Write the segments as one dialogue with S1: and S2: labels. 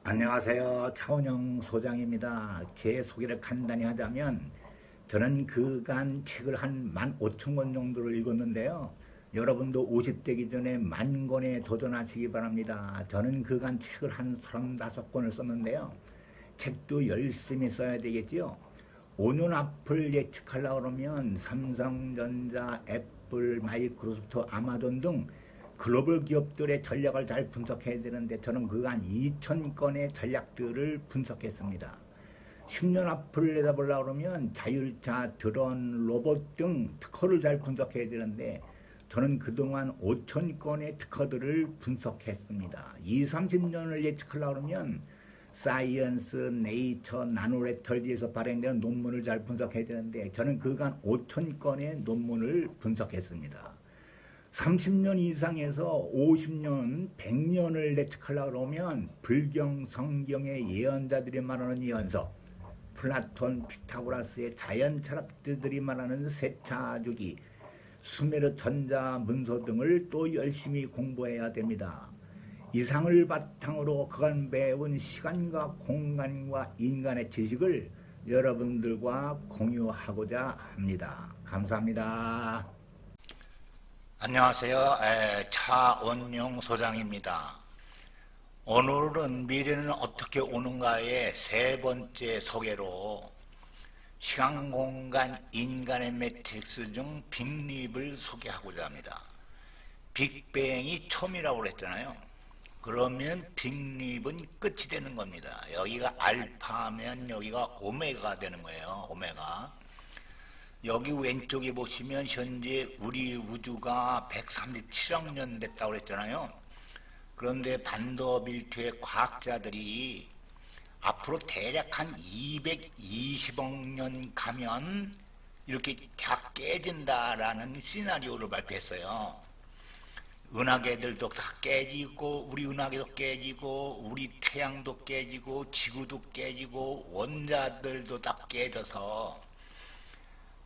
S1: 안녕하세요. 차원영 소장입니다. 제 소개를 간단히 하자면 저는 그간 책을 한 15,000권 정도를 읽었는데요. 여러분도 50대기 전에 10,000권에 도전하시기 바랍니다. 저는 그간 책을 한 35권을 썼는데요. 책도 열심히 써야 되겠지요. 5년 앞을 예측하려고 그러면 삼성전자, 애플, 마이크로소프트, 아마존 등 글로벌 기업들의 전략을 잘 분석해야 되는데 저는 그간 2,000건의 전략들을 분석했습니다. 10년 앞을 내다보려고 그러면 자율차, 드론, 로봇 등 특허를 잘 분석해야 되는데 저는 그동안 5,000건의 특허들을 분석했습니다. 20, 30년을 예측하려고 그러면 사이언스, 네이처, 나노레터지에서 발행되는 논문을 잘 분석해야 되는데 저는 그간 5,000건의 논문을 분석했습니다. 30년 이상에서 50년, 100년을 예측하려고 그러면 불경, 성경의 예언자들이 말하는 예언서, 플라톤, 피타고라스의 자연 철학자들이 말하는 세차주기, 수메르 전자 문서 등을 또 열심히 공부해야 됩니다. 이상을 바탕으로 그간 배운 시간과 공간과 인간의 지식을 여러분들과 공유하고자 합니다. 감사합니다.
S2: 안녕하세요. 차원용 소장입니다. 오늘은 미래는 어떻게 오는가의 세 번째 소개로 시간, 공간, 인간의 매트릭스 중 빅립을 소개하고자 합니다. 빅뱅이 처음이라고 그랬잖아요. 그러면 빅립은 끝이 되는 겁니다. 여기가 알파면 여기가 오메가가 되는 거예요. 오메가. 여기 왼쪽에 보시면 현재 우리 우주가 137억 년 됐다고 그랬잖아요. 그런데 반더빌트의 과학자들이 앞으로 대략 한 220억 년 가면 이렇게 다 깨진다라는 시나리오를 발표했어요. 은하계들도 다 깨지고 우리 은하계도 깨지고 우리 태양도 깨지고 지구도 깨지고 원자들도 다 깨져서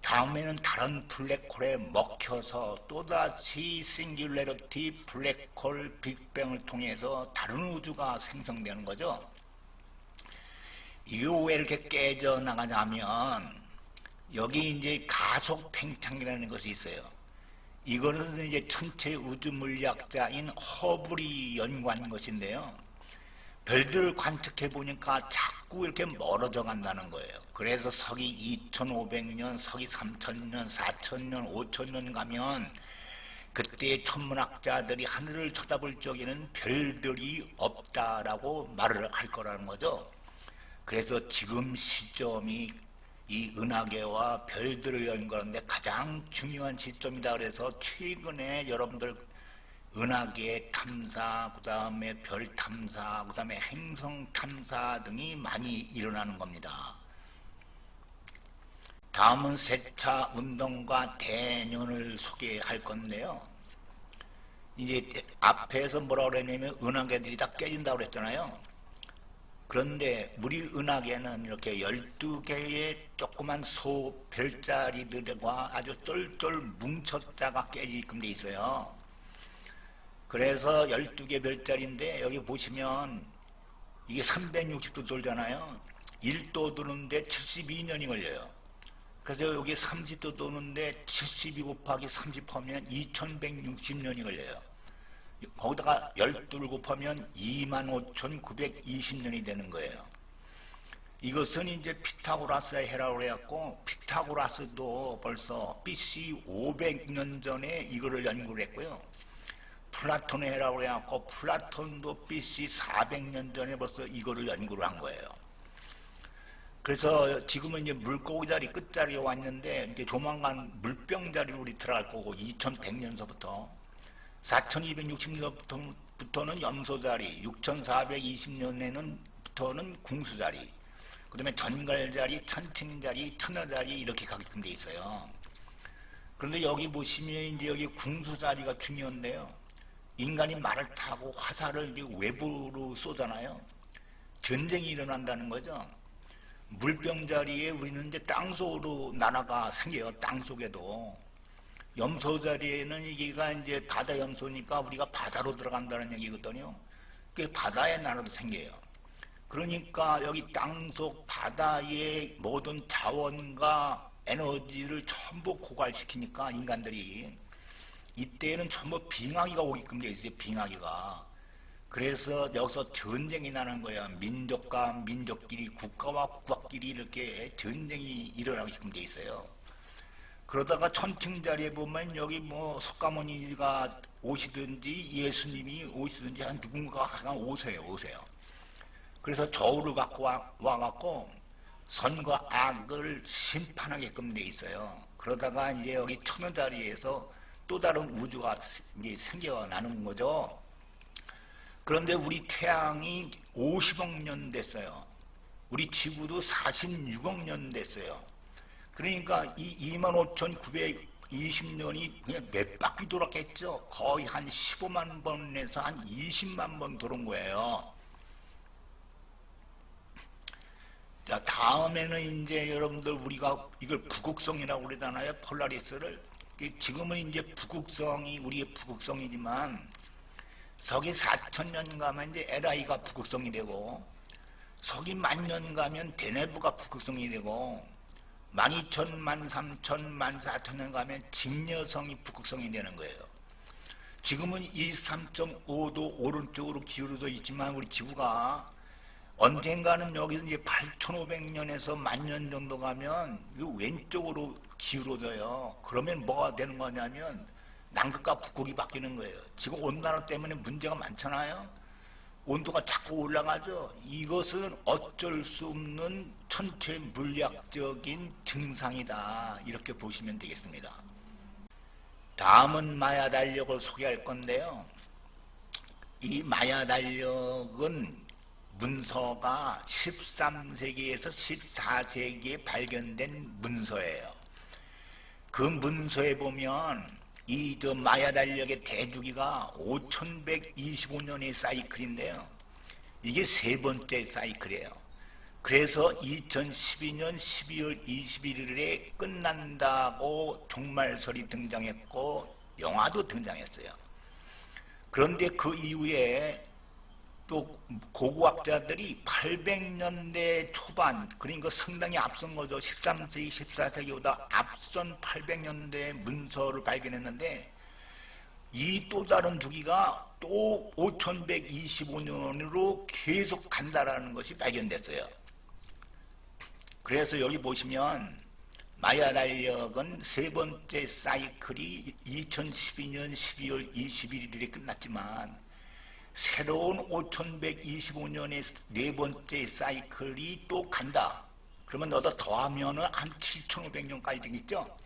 S2: 다음에는 다른 블랙홀에 먹혀서 또다시 싱귤레러티 블랙홀 빅뱅을 통해서 다른 우주가 생성되는 거죠. 이거 왜 이렇게 깨져나가냐면 여기 이제 가속 팽창이라는 것이 있어요. 이거는 이제 천체 우주 물리학자인 허블이 연구한 것인데요. 별들을 관측해 보니까 자꾸 이렇게 멀어져 간다는 거예요. 그래서 서기 2,500년, 서기 3,000년, 4,000년, 5,000년 가면 그때 천문학자들이 하늘을 쳐다볼 적에는 별들이 없다라고 말을 할 거라는 거죠. 그래서 지금 시점이 이 은하계와 별들을 연구하는데 가장 중요한 시점이다. 그래서 최근에 여러분들 은하계 탐사, 그 다음에 별 탐사, 그 다음에 행성 탐사 등이 많이 일어나는 겁니다. 다음은 세차 운동과 대년을 소개할 건데요. 이제 앞에서 뭐라고 그랬냐면 은하계들이 다 깨진다고 그랬잖아요. 그런데 우리 은하계는 이렇게 12개의 조그만 소 별자리들과 아주 똘똘 뭉쳤다가 깨지게끔 돼 있어요. 그래서 12개 별자리인데 여기 보시면 이게 360도 돌잖아요. 1도 도는데 72년이 걸려요. 그래서 여기 30도 도는데 72 곱하기 30 하면 2160년이 걸려요. 거기다가 12를 곱하면 25,920년이 되는 거예요. 이것은 이제 피타고라스의 해라고 해갖고 피타고라스도 벌써 BC 500년 전에 이거를 연구를 했고요. 플라톤의 해라고 해갖고 플라톤도 BC 400년 전에 벌써 이거를 연구를 한 거예요. 그래서 지금은 이제 물고기 자리 끝자리에 왔는데 이제 조만간 물병 자리로 우리 들어갈 거고 2100년서부터 4260년부터는 염소 자리, 6420년에는부터는 궁수 자리, 그 다음에 전갈 자리, 천칭 자리, 천여 자리 이렇게 가게끔 돼 있어요. 그런데 여기 보시면 이제 여기 궁수 자리가 중요한데요. 인간이 말을 타고 화살을 이제 외부로 쏘잖아요. 전쟁이 일어난다는 거죠. 물병 자리에 우리는 이제 땅속으로 나라가 생겨요. 땅속에도. 염소 자리에는 이게가 이제 바다 염소니까 우리가 바다로 들어간다는 얘기거든요. 그 바다의 나라도 생겨요. 그러니까 여기 땅속 바다의 모든 자원과 에너지를 전부 고갈시키니까 인간들이 이때는 전부 빙하기가 오게끔 돼 있어요. 빙하기가. 그래서 여기서 전쟁이 나는 거야. 민족과 민족끼리, 국가와 국가끼리 이렇게 전쟁이 일어나게끔 돼 있어요. 그러다가 천층자리에 보면 여기 뭐 석가모니가 오시든지 예수님이 오시든지 한 누군가가 가장 오세요. 그래서 저울을 갖고 와갖고 선과 악을 심판하게끔 돼 있어요. 그러다가 이제 여기 천원자리에서 또 다른 우주가 이제 생겨나는 거죠. 그런데 우리 태양이 50억 년 됐어요. 우리 지구도 46억 년 됐어요. 그러니까 이 25,920년이 그냥 몇 바퀴 돌았겠죠. 거의 한 15만 번에서 한 20만 번 도는 거예요. 자, 다음에는 이제 여러분들 우리가 이걸 북극성이라고 그러잖아요. 폴라리스를. 지금은 이제 북극성이 우리의 북극성이지만 서기 4,000년 가면 이제 LI가 북극성이 되고 서기 10,000년 가면 데네브가 북극성이 되고 12,000, 13,000, 14,000년 가면 직녀성이 북극성이 되는 거예요. 지금은 23.5도 오른쪽으로 기울어져 있지만 우리 지구가 언젠가는 여기서 이제 8,500년에서 10,000년 정도 가면 이 왼쪽으로 기울어져요. 그러면 뭐가 되는 거냐면 남극과 북극이 바뀌는 거예요. 지금 온난화 때문에 문제가 많잖아요. 온도가 자꾸 올라가죠. 이것은 어쩔 수 없는 천체 물리학적인 증상이다. 이렇게 보시면 되겠습니다. 다음은 마야 달력을 소개할 건데요. 이 마야 달력은 문서가 13세기에서 14세기에 발견된 문서예요. 그 문서에 보면 이 마야 달력의 대주기가 5125년의 사이클인데요. 이게 세 번째 사이클이에요. 그래서 2012년 12월 21일에 끝난다고 종말설이 등장했고 영화도 등장했어요. 그런데 그 이후에 또 고고학자들이 800년대 초반, 그러니까 상당히 앞선 거죠. 13세기, 14세기보다 앞선 800년대 문서를 발견했는데 이 또 다른 주기가 또 5125년으로 계속 간다라는 것이 발견됐어요. 그래서 여기 보시면 마야 달력은 세 번째 사이클이 2012년 12월 21일에 끝났지만 새로운 5125년의 네 번째 사이클이 또 간다. 그러면 너도 더하면 한 7500년까지 되겠죠.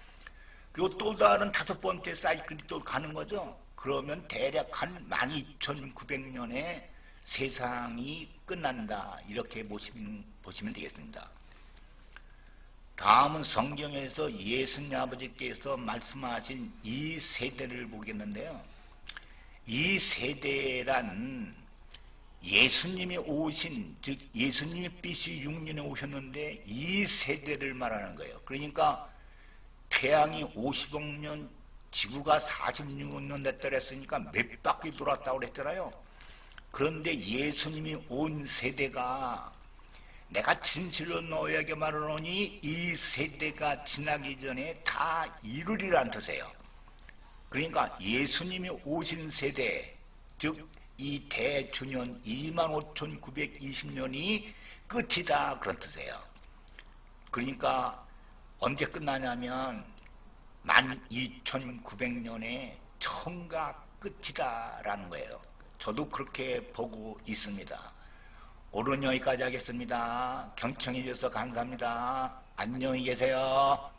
S2: 그리고 또 다른 다섯 번째 사이클이 또 가는 거죠. 그러면 대략 한 12900년에 세상이 끝난다. 이렇게 보시면 되겠습니다. 다음은 성경에서 예수님 아버지께서 말씀하신 이 세대를 보겠는데요. 이 세대란 예수님이 오신, 즉 예수님이 BC 6년에 오셨는데 이 세대를 말하는 거예요. 그러니까 태양이 50억 년, 지구가 46년 됐다 그랬으니까 몇 바퀴 돌았다고 그랬잖아요. 그런데 예수님이 온 세대가 내가 진실로 너에게 말하노니 이 세대가 지나기 전에 다 이루리라는 뜻이에요. 그러니까 예수님이 오신 세대, 즉 이 대주년 25,920년이 끝이다 그런 뜻이에요. 그러니까 언제 끝나냐면 12,900년에 천가 끝이다라는 거예요. 저도 그렇게 보고 있습니다. 오늘 여기까지 하겠습니다. 경청해 주셔서 감사합니다. 안녕히 계세요.